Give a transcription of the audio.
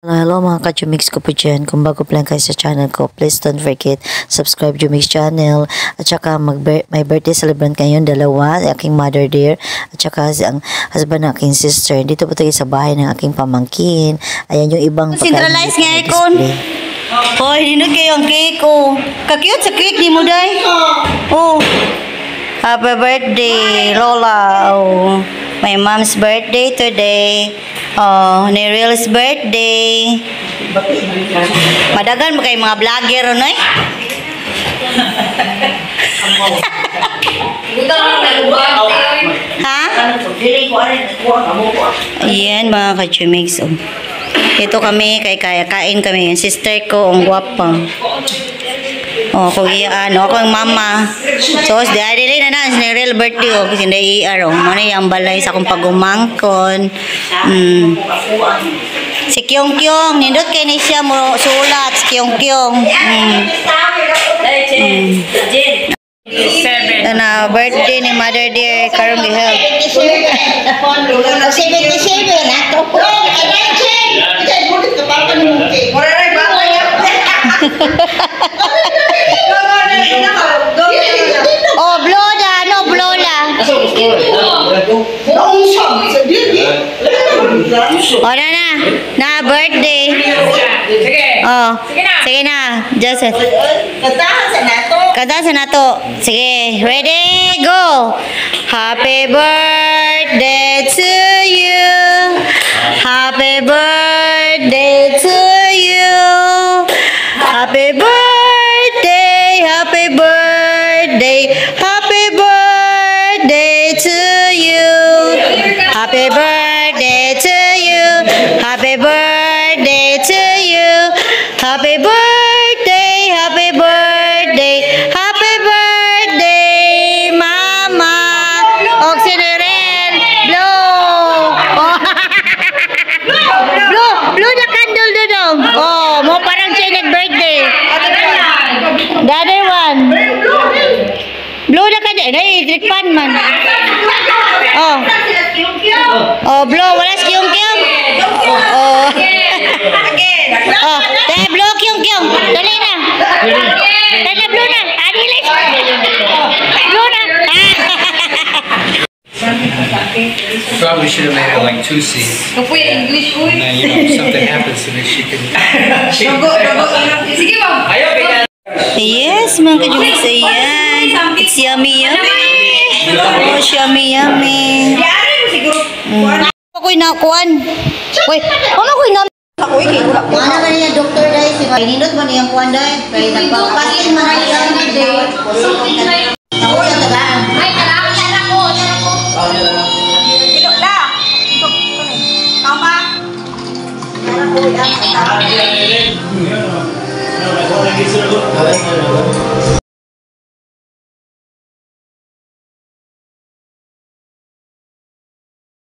Hello mga ka-Jumix ko po dyan. Kung bago pa lang kayo sa channel ko, please don't forget, subscribe Jumix channel. At saka may birthday celebrant ngayon, dalawa, aking mother dear. At saka ang husband ng aking sister. Dito po tayo sa bahay ng aking pamangkin. Ayan yung ibang centralize nga ikon. Hoy, ninod kayo ang cake ko. Ka-cute sa cake ni mo day. Oh. Happy birthday, Lola. Oh. My mom's birthday today. Oh, ni Real's birthday. Madagan mo kay mga vlogger no eh. Ha? Ayan mga ka-Jumix. Oh. Ito kami kay kain kami. Sister ko ang gwapa. Oh, kung ano, ako yung mama. So, dili na ni real birthday ko kasi hindi iaraw. Muna yung balay sa akong pagumangkon. Si Kyong Kyong, nindot kay ni siya mo sulat si Kyong Kyong. Na birthday ni Mother Dear karong gihap. 77 ato po. Oh, bloda, no bloda. Oh, na birthday. Oh, sige na. Just Kanta sa nato. Sige, ready, go. Happy birthday to you. Happy birthday to you. Happy birthday, happy birthday, happy birthday to you. Happy birthday to you. Happy birthday to you. Happy birthday, happy birthday, happy birthday, Mama. Oxygen, blow. Oh. Blow the candle dudong. Oh, mo parang siya birthday. The other one. Blow the candle. Electric fan man. Oh. Oh, blow. Wala si Kyong Kyong. Oh. Oh, dahil blow Kyong Kyong. Dali na. Dali blow na. Adili. Blow na. Probably should have made it like 2 seats. And then, something happens to me, she can... Yes, mga ka-Jumix, ayan. It's yummy, yummy. Oh, yummy, yummy. Ako'y nakuan. Wait, ano ako'y namin? Mana ba niya doktor dahil si Paninot mo niyang kuwan dahil kaya nagpapasin man ang iyang day. Ako yung tagaan. Ay, tagaan yan ako. Dilo na. Kama. Ako yung tagaan.